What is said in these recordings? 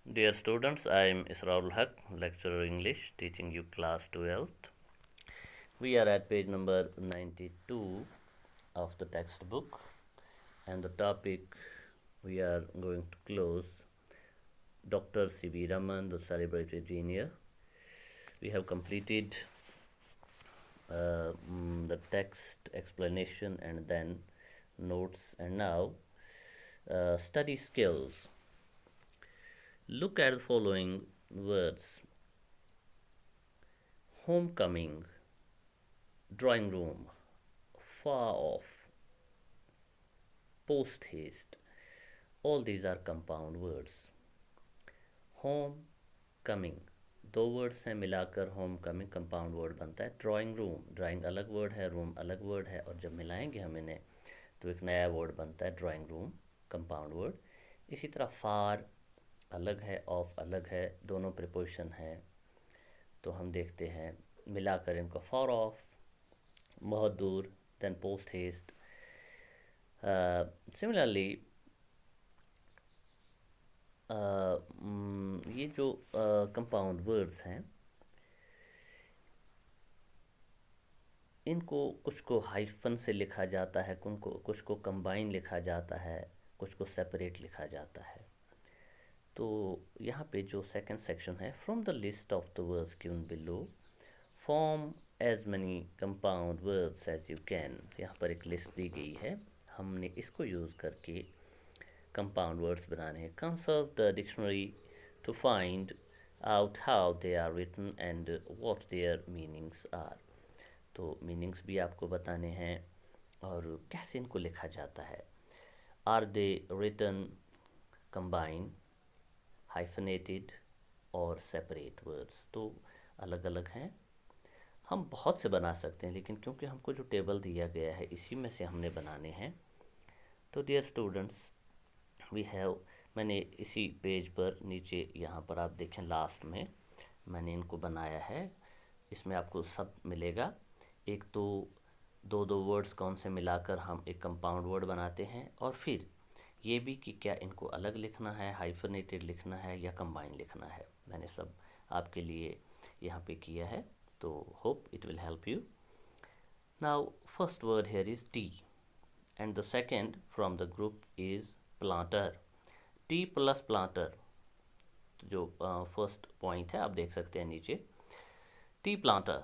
Dear students, I am Israul Haq, lecturer English, teaching you class 12th. We are at page number 92 of the textbook, and the topic we are going to close Dr. C.V. Raman, the celebrated genius. We have completed the text explanation and then notes, and now study skills. Look at the following words: homecoming, drawing room, far off, post haste. All these are compound words. Home coming, दो words हैं मिलाकर home coming compound word बनता है. Drawing room, drawing अलग word है, room अलग word है, और जब मिलाएंगे हम इन्हें तो एक नया वर्ड बनता है ड्राइंग रूम, कंपाउंड वर्ड. इसी तरह फार अलग है, ऑफ अलग है, दोनों प्रिपोजिशन है. तो हम देखते हैं मिलाकर इनको फार ऑफ, बहुत दूर, देन पोस्ट हेस्ट. सिमिलरली ये जो कंपाउंड वर्ड्स हैं, इनको कुछ को हाइफन से लिखा जाता है, कुछ को कंबाइन लिखा जाता है, कुछ को सेपरेट लिखा जाता है. तो यहाँ पे जो सेकंड सेक्शन है, from the list of the words given below form as many compound words as you can. यहाँ पर एक लिस्ट दी गई है, हमने इसको यूज़ करके कंपाउंड वर्ड्स बनाने हैं. Consult the dictionary to find out how they are written and what their meanings are. तो मीनिंग्स भी आपको बताने हैं और कैसे इनको लिखा जाता है. Are they written combine, hyphenated और सेपरेट वर्ड्स. तो अलग अलग हैं. हम बहुत से बना सकते हैं, लेकिन क्योंकि हमको जो टेबल दिया गया है इसी में से हमने बनाने हैं. तो डियर स्टूडेंट्स, वी हैव, मैंने इसी पेज पर नीचे यहाँ पर आप देखें लास्ट में मैंने इनको बनाया है. इसमें आपको सब मिलेगा. एक तो दो दो वर्ड्स कौन से मिलाकर हम एक कंपाउंड वर्ड बनाते हैं, और फिर ये भी कि क्या इनको अलग लिखना है, हाइफनेटेड लिखना है या कंबाइन लिखना है. मैंने सब आपके लिए यहाँ पे किया है. तो hope it will help you. Now first word here is T and the second from the group is planter. T plus planter जो फर्स्ट पॉइंट है आप देख सकते हैं नीचे. टी प्लांटर,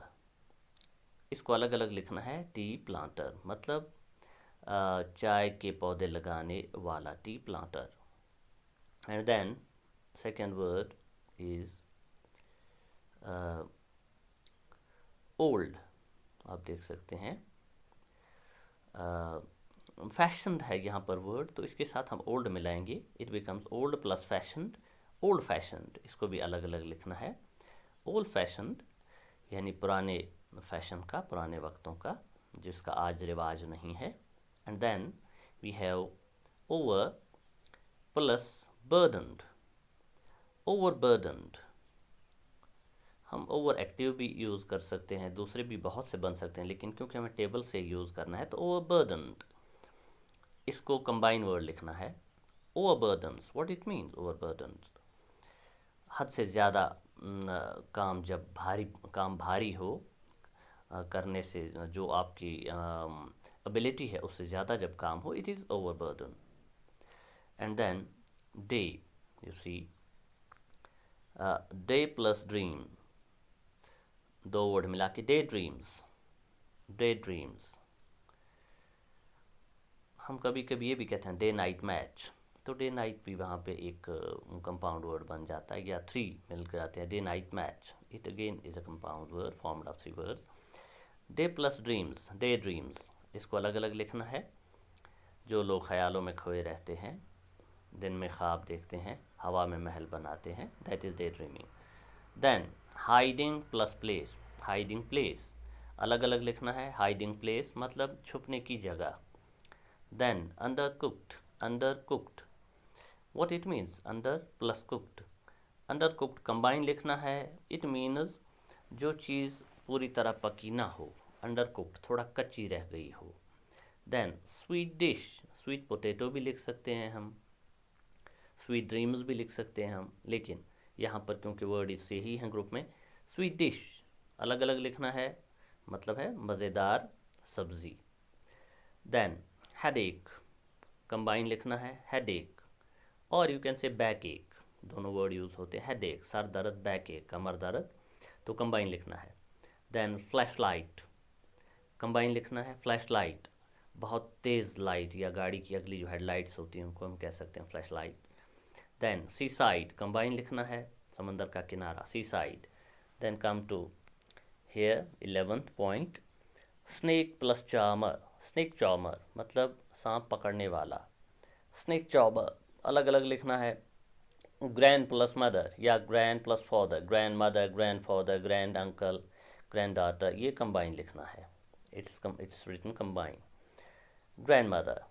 इसको अलग अलग लिखना है. टी प्लांटर मतलब चाय के पौधे लगाने वाला, tea planter. And then second word is old. आप देख सकते हैं फैशन है यहाँ पर वर्ड, तो इसके साथ हम ओल्ड मिलाएंगे. It becomes old plus fashioned, old fashioned. इसको भी अलग अलग लिखना है. ओल्ड फैशन्ड यानी पुराने फैशन का, पुराने वक्तों का, जिसका आज रिवाज नहीं है. And then we have over plus burdened. Over burdened, हम ओवर एक्टिव भी यूज़ कर सकते हैं, दूसरे भी बहुत से बन सकते हैं, लेकिन क्योंकि हमें टेबल से यूज़ करना है तो ओवर बर्डन्ड. इसको कंबाइन वर्ड लिखना है. ओवरबर्डन्स, व्हाट इट मीन्स ओवरबर्डन्स, हद से ज़्यादा काम, जब काम भारी हो, करने से जो आपकी एबिलिटी है उससे ज़्यादा जब काम हो, it is overburden. And then day, you see, day plus dream, दो वर्ड मिला के डे ड्रीम्स. डे ड्रीम्स, हम कभी कभी ये भी कहते हैं डे नाइट मैच, तो डे नाइट भी वहाँ पे एक कंपाउंड वर्ड बन जाता है, या थ्री मिल कर आते हैं. Day night match, it again is a compound word formed of three words. Debt plus dreams, day dreams, इसको अलग अलग लिखना है. जो लोग ख्यालों में खोए रहते हैं, दिन में ख्वाब देखते हैं, हवा में महल बनाते हैं, that is daydreaming. Then hiding plus place, hiding place अलग अलग लिखना है. हाइडिंग प्लेस मतलब छुपने की जगह. Then undercooked, undercooked, what it means, under plus cooked. undercooked combine लिखना है. it means जो चीज़ पूरी तरह पकी ना हो, undercooked थोड़ा कच्ची रह गई हो. then sweet dish, sweet potato भी लिख सकते हैं हम. स्वीट ड्रीम्स भी लिख सकते हैं हम, लेकिन यहाँ पर क्योंकि वर्ड इससे ही हैं ग्रुप में, स्वीट डिश अलग अलग लिखना है, मतलब है मज़ेदार सब्ज़ी। देन हेडेक कंबाइन लिखना है, हेडेक, और यू कैन से बैक एक, दोनों वर्ड यूज़ होते हैं, हेडेक सर दर्द, बैक एक कमर दर्द, तो कंबाइन लिखना है। देन फ्लैश लाइट कंबाइन लिखना है, फ्लैश लाइट बहुत तेज़ लाइट, या गाड़ी की अगली जो हेडलाइट्स होती हैं उनको हम कह सकते हैं flash light. Then sea side combine लिखना है, समंदर का किनारा, sea side. Then come to here 11th point, snake plus charmer, snake charmer मतलब सांप पकड़ने वाला, स्नेक चार्मर अलग अलग लिखना है। ग्रैंड प्लस मदर या grand plus father, grandmother, grandfather, granduncle, granddaughter, ये कंबाइन लिखना है, it's written combine. Grandmother,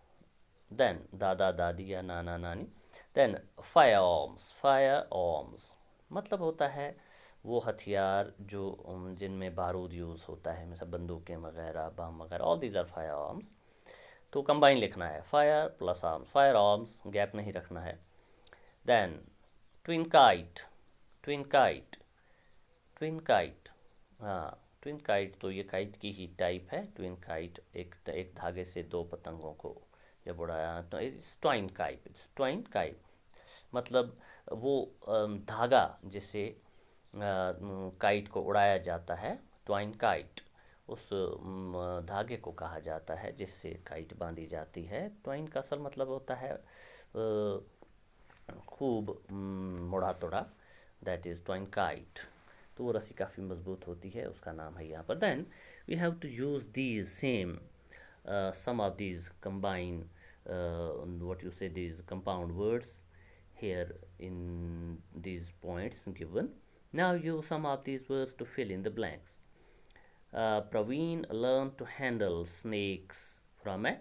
then दादा दादी या नाना नानी। Then firearms, firearms मतलब होता है वो हथियार जो जिनमें बारूद यूज़ होता है, मतलब बंदूकें वगैरह, बम वगैरह, all these are firearms, तो कंबाइन लिखना है, fire plus arms, firearms, gap नहीं रखना है। Then twin kite, twin kite, twin kite, हाँ ट्विन काइट तो ये काइट की ही टाइप है। ट्विन काइट एक धागे से दो पतंगों को जब उड़ाया, तो it's twine kite, it's twine kite मतलब वो धागा जिससे काइट को उड़ाया जाता है, ट्वाइन काइट, उस धागे को कहा जाता है जिससे काइट बांधी जाती है। ट्वाइन का असल मतलब होता है खूब मुड़ा तोड़ा, दैट इज़ ट्वाइन काइट, तो वो रस्सी काफ़ी मजबूत होती है, उसका नाम है यहाँ पर। Then we have to use these same some of these combine what you say these compound words here in these points given. Now use some of these words to fill in the blanks. Praveen learned to handle snakes from a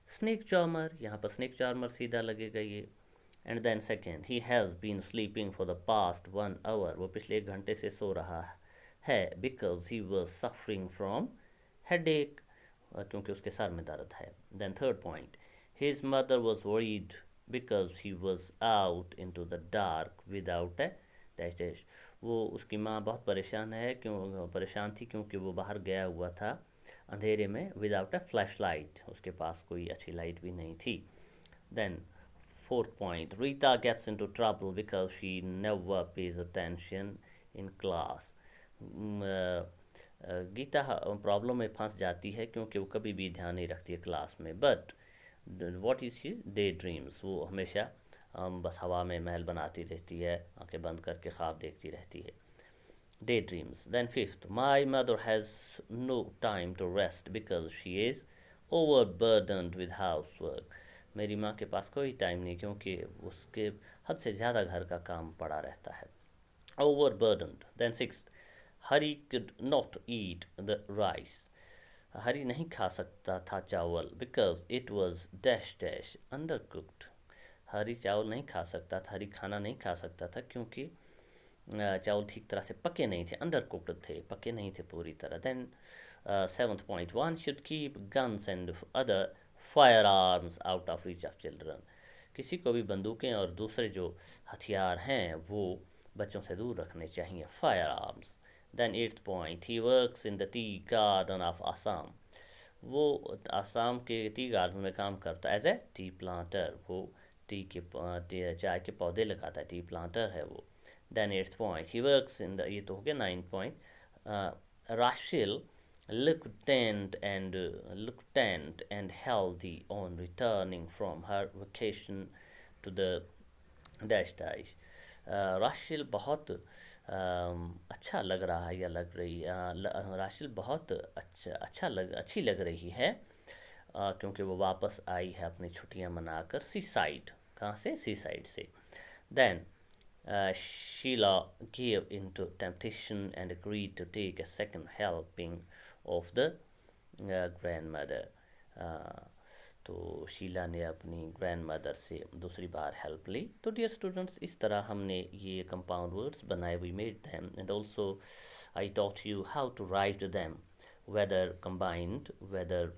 snake charmer, यहाँ पर snake charmer सीधा लगेगा ये। And then second, he has been sleeping for the past 1 hour, वो पिछले 1 घंटे से सो रहा है, because he was suffering from headache, क्योंकि उसके सर में दर्द है। Then third point, his mother was worried because he was out into the dark without a dash dash, वो उसकी माँ बहुत परेशान थी क्योंकि वो बाहर गया हुआ था अंधेरे में, विदाउट ए फ्लैश लाइट, उसके पास कोई अच्छी लाइट भी नहीं थी। Then fourth point, Rita gets into trouble because she never pays attention in class. Gita problem में फंस जाती है क्योंकि वो कभी भी ध्यान नहीं रखती है क्लास में। But what is she day dreams, वो हमेशा बस हवा में महल बनाती रहती है, आंखें बंद करके ख्वाब देखती रहती है, daydreams. Then fifth, my mother has no time to rest because she is overburdened with housework, मेरी माँ के पास कोई टाइम नहीं क्योंकि उसके हद से ज़्यादा घर का काम पड़ा रहता है, over burdened. Then sixth, Hari could not eat the rice, Hari नहीं खा सकता था चावल, because it was dash dash under cooked, Hari चावल नहीं खा सकता था, हरी खाना नहीं खा सकता था क्योंकि चावल ठीक तरह से पके नहीं थे, अंडर कुक्ड थे, पके नहीं थे पूरी तरह। Then seventh point, one should keep guns and other firearms out of reach of children, किसी को भी बंदूकें और दूसरे जो हथियार हैं वो बच्चों से दूर रखने चाहिए, firearms. Then eighth point, he works in the tea garden of Assam, वो आसाम के टी गार्डन में काम करता है एज ए टी प्लांटर, वो चाय के पौधे लगाता है, टी प्लांटर है वो। Then eighth point, he works in the, ये तो हो गया 9th point, Rashil looked tanned and healthy on returning from her vacation to the dash dash, राशिल बहुत अच्छा लग रहा है या लग रही, राशिल बहुत अच्छी लग रही है क्योंकि वो वापस आई है अपनी छुट्टियां मनाकर सी साइड, कहाँ से, सी साइड से। Then Sheila gave into temptation and agreed to take a second helping of the grandmother. तो शीला ने अपनी ग्रैंड मदर से दूसरी बार हेल्प ली। तो डियर स्टूडेंट्स, इस तरह हमने ये कंपाउंड वर्ड्स बनाए, we made them, and also I taught you how to write them, whether combined, whether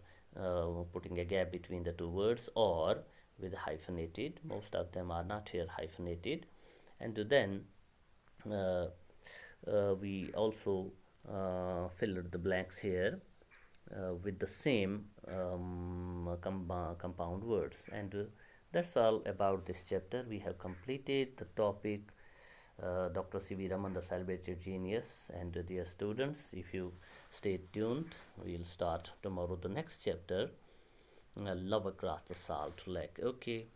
putting a gap between the two words, or with hyphenated. Most of them are not here hyphenated. And then we also filled the blanks here with the same compound words. And that's all about this chapter. We have completed the topic Dr. C.V. Raman, the celebrated genius. And dear students, if you stay tuned, we'll start tomorrow the next chapter, Love Across the Salt Lake. Okay.